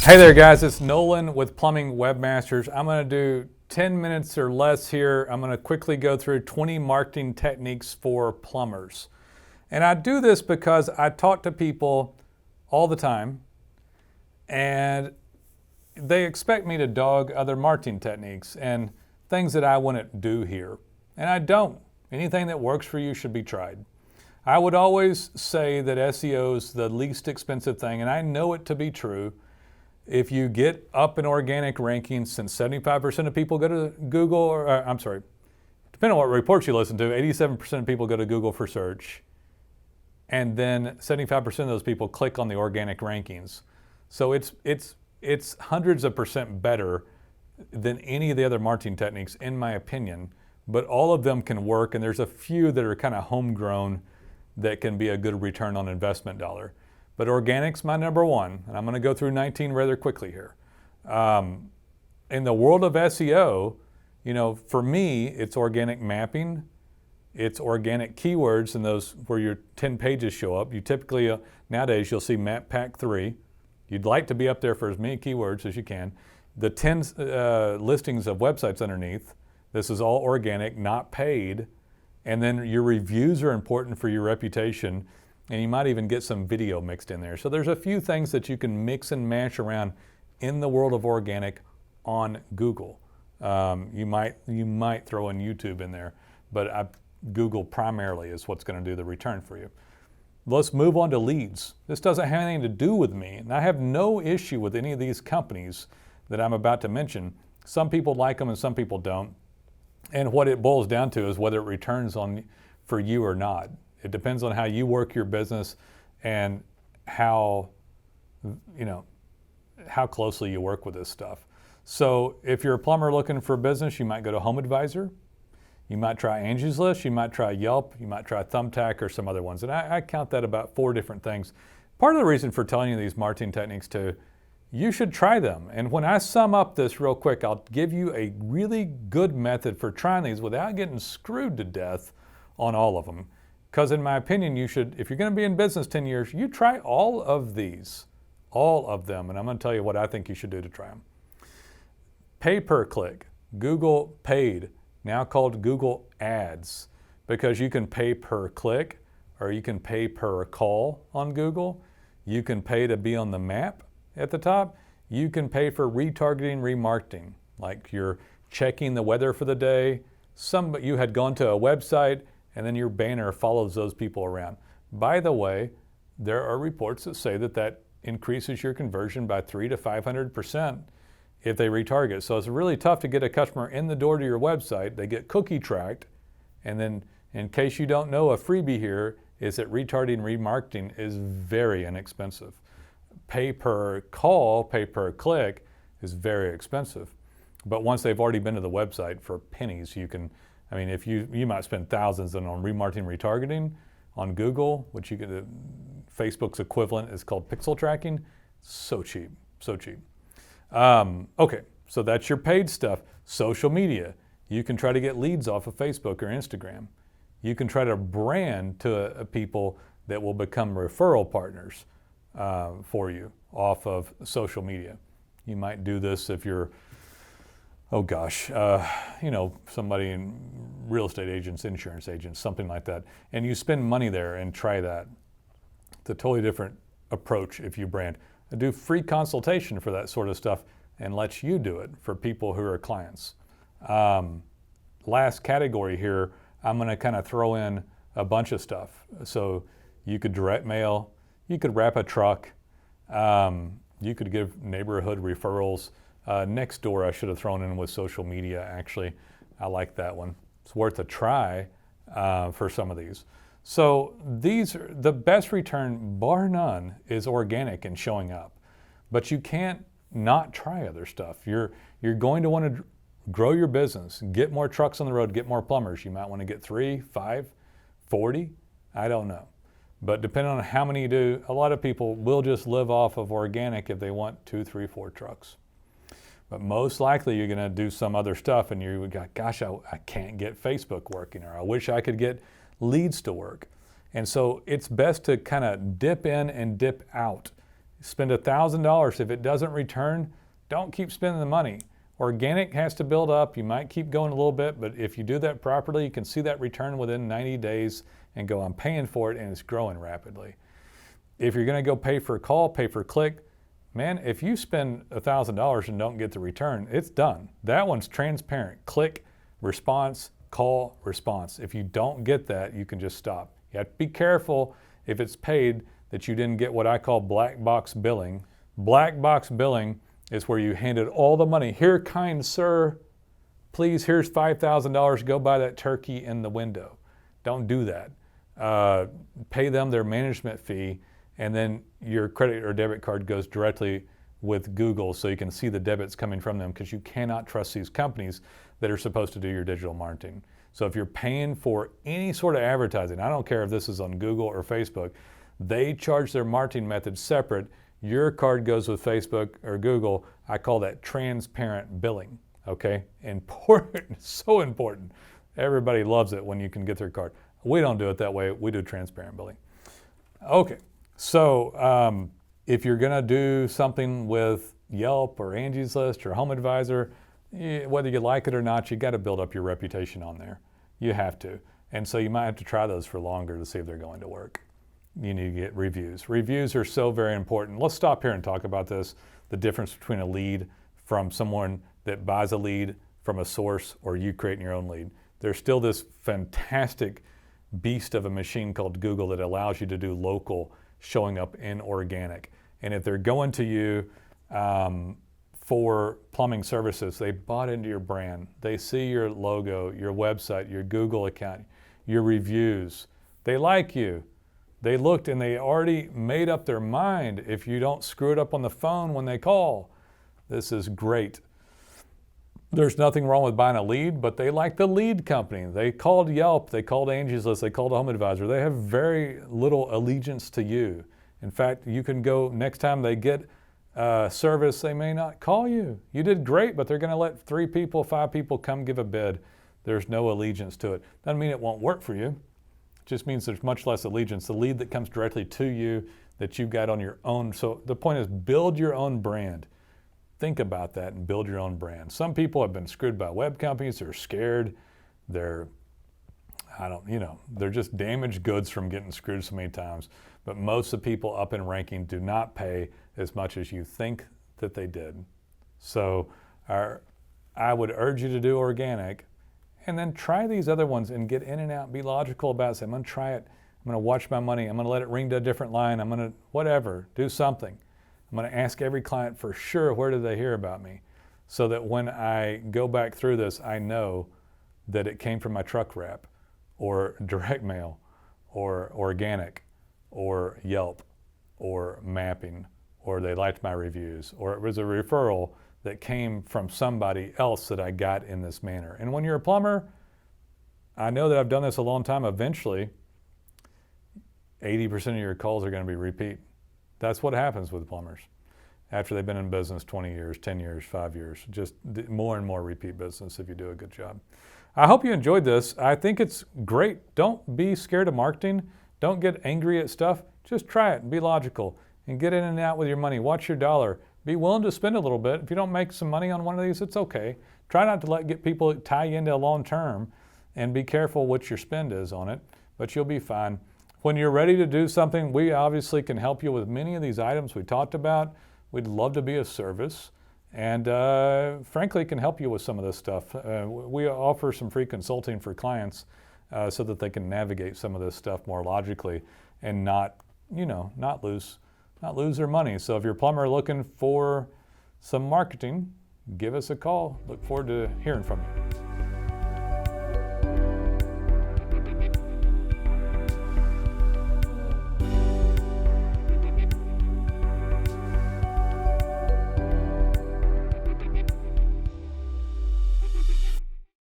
Hey there guys, it's Nolan with Plumbing Webmasters. I'm going to do 10 minutes or less here. I'm going to quickly go through 20 marketing techniques for plumbers. And I do this because I talk to people all the time and they expect me to dog other marketing techniques and things that I wouldn't do here. And I don't. Anything that works for you should be tried. I would always say that SEO is the least expensive thing, and I know it to be true. If you get up in organic rankings, since 75% of people go to Google, or depending on what reports you listen to, 87% of people go to Google for search, and then 75% of those people click on the organic rankings. So it's hundreds of percent better than any of the other marketing techniques, in my opinion. But all of them can work, and there's a few that are kind of homegrown that can be a good return on investment dollar. But organic's my number one, and I'm going to go through 19 rather quickly here. In the world of SEO, for me, it's organic mapping, it's organic keywords, and those where your 10 pages show up. You typically, nowadays, you'll see Map Pack 3. You'd like to be up there for as many keywords as you can. The 10 listings of websites underneath. This is all organic, not paid. And then your reviews are important for your reputation. And you might even get some video mixed in there. So there's a few things that you can mix and mash around in the world of organic on Google. You might throw in YouTube in there, but Google primarily is what's going to do the return for you. Let's move on to leads. This doesn't have anything to do with me, and I have no issue with any of these companies that I'm about to mention. Some people like them and some people don't. And what it boils down to is whether it returns for you or not. It depends on how you work your business and how closely you work with this stuff. So if you're a plumber looking for business, you might go to Home Advisor. You might try Angie's List. You might try Yelp. You might try Thumbtack or some other ones. And I count that about 4 different things. Part of the reason for telling you these marketing techniques too, you should try them. And when I sum up this real quick, I'll give you a really good method for trying these without getting screwed to death on all of them. Because in my opinion, you should, if you're going to be in business 10 years, you try all of these, all of them. And I'm going to tell you what I think you should do to try them. Pay per click, Google paid, now called Google Ads, because you can pay per click or you can pay per call on Google. You can pay to be on the map at the top. You can pay for retargeting, remarketing, like you're checking the weather for the day. You had gone to a website and then your banner follows those people around. By the way, there are reports that say that increases your conversion by 300 to 500% if they retarget. So it's really tough to get a customer in the door to your website. They get cookie tracked. And then in case you don't know, a freebie here is that retargeting, remarketing is very inexpensive. Pay per call, pay per click is very expensive. But once they've already been to the website for pennies, if you might spend thousands on remarketing, retargeting on Google, which Facebook's equivalent is called pixel tracking. So cheap, so cheap. Okay, so that's your paid stuff. Social media. You can try to get leads off of Facebook or Instagram. You can try to brand to people that will become referral partners for you off of social media. You might do this if you're somebody in real estate agents, insurance agents, something like that. And you spend money there and try that. It's a totally different approach if you brand. I do free consultation for that sort of stuff and let you do it for people who are clients. Last category here, I'm going to kind of throw in a bunch of stuff. So you could direct mail, you could wrap a truck, you could give neighborhood referrals. Next door I should have thrown in with social media, actually. I like that one. It's worth a try for some of these. So the best return, bar none, is organic and showing up. But you can't not try other stuff. You're going to want to grow your business, get more trucks on the road, get more plumbers. You might want to get 3, 5, 40, I don't know. But depending on how many you do, a lot of people will just live off of organic if they want 2, 3, 4 trucks. But most likely you're going to do some other stuff and you go, gosh, I can't get Facebook working, or I wish I could get leads to work. And so it's best to kind of dip in and dip out Spend $1,000. If it doesn't return, don't keep spending the money. Organic has to build up. You might keep going a little bit, but if you do that properly, you can see that return within 90 days and go, I'm paying for it, and it's growing rapidly. If you're going to go pay for a call, pay for a click, man, if you spend $1,000 and don't get the return, it's done. That one's transparent. Click, response, call, response. If you don't get that, you can just stop. You have to be careful if it's paid that you didn't get what I call black box billing. Black box billing is where you handed all the money. Here, kind sir, please, here's $5,000. Go buy that turkey in the window. Don't do that. Pay them their management fee, and then your credit or debit card goes directly with Google so you can see the debits coming from them, because you cannot trust these companies that are supposed to do your digital marketing. So if you're paying for any sort of advertising, I don't care if this is on Google or Facebook, they charge their marketing methods separate. Your card goes with Facebook or Google. I call that transparent billing, okay? Important, so important. Everybody loves it when you can get their card. We don't do it that way. We do transparent billing. Okay, so if you're gonna do something with Yelp or Angie's List or Home Advisor, whether you like it or not, you gotta build up your reputation on there. You have to. And so you might have to try those for longer to see if they're going to work. You need to get reviews. Reviews are so very important. Let's stop here and talk about this, the difference between a lead from someone that buys a lead from a source or you creating your own lead. There's still this fantastic beast of a machine called Google that allows you to do local showing up in organic. And if they're going to you for plumbing services, they bought into your brand. They see your logo, your website, your Google account, your reviews. They like you. They looked and they already made up their mind if you don't screw it up on the phone when they call. This is great. There's nothing wrong with buying a lead, but they like the lead company. They called Yelp, they called Angie's List, they called Home Advisor. They have very little allegiance to you. In fact, you can go, next time they get service, they may not call you. You did great, but they're gonna let 3 people, 5 people come give a bid. There's no allegiance to it. Doesn't mean it won't work for you. It just means there's much less allegiance. The lead that comes directly to you that you've got on your own. So the point is, build your own brand. Think about that and build your own brand. Some people have been screwed by web companies. They're scared. They're just damaged goods from getting screwed so many times. But most of the people up in ranking do not pay as much as you think that they did. So I would urge you to do organic, and then try these other ones and get in and out. Be logical about it. Say, I'm going to try it. I'm going to watch my money. I'm going to let it ring to a different line. I'm going to whatever, do something. I'm going to ask every client for sure, where did they hear about me? So that when I go back through this, I know that it came from my truck wrap or direct mail or organic or Yelp or mapping, or they liked my reviews, or it was a referral that came from somebody else that I got in this manner. And when you're a plumber, I know that I've done this a long time. Eventually, 80% of your calls are going to be repeat. That's what happens with plumbers after they've been in business 20 years, 10 years, 5 years. Just more and more repeat business if you do a good job. I hope you enjoyed this. I think it's great. Don't be scared of marketing. Don't get angry at stuff. Just try it and be logical and get in and out with your money. Watch your dollar. Be willing to spend a little bit. If you don't make some money on one of these, it's okay. Try not to get people tie you into a long term, and be careful what your spend is on it, but you'll be fine. When you're ready to do something, we obviously can help you with many of these items we talked about. We'd love to be of service, and frankly can help you with some of this stuff. We offer some free consulting for clients so that they can navigate some of this stuff more logically and not lose their money. So if you're a plumber looking for some marketing, give us a call. Look forward to hearing from you.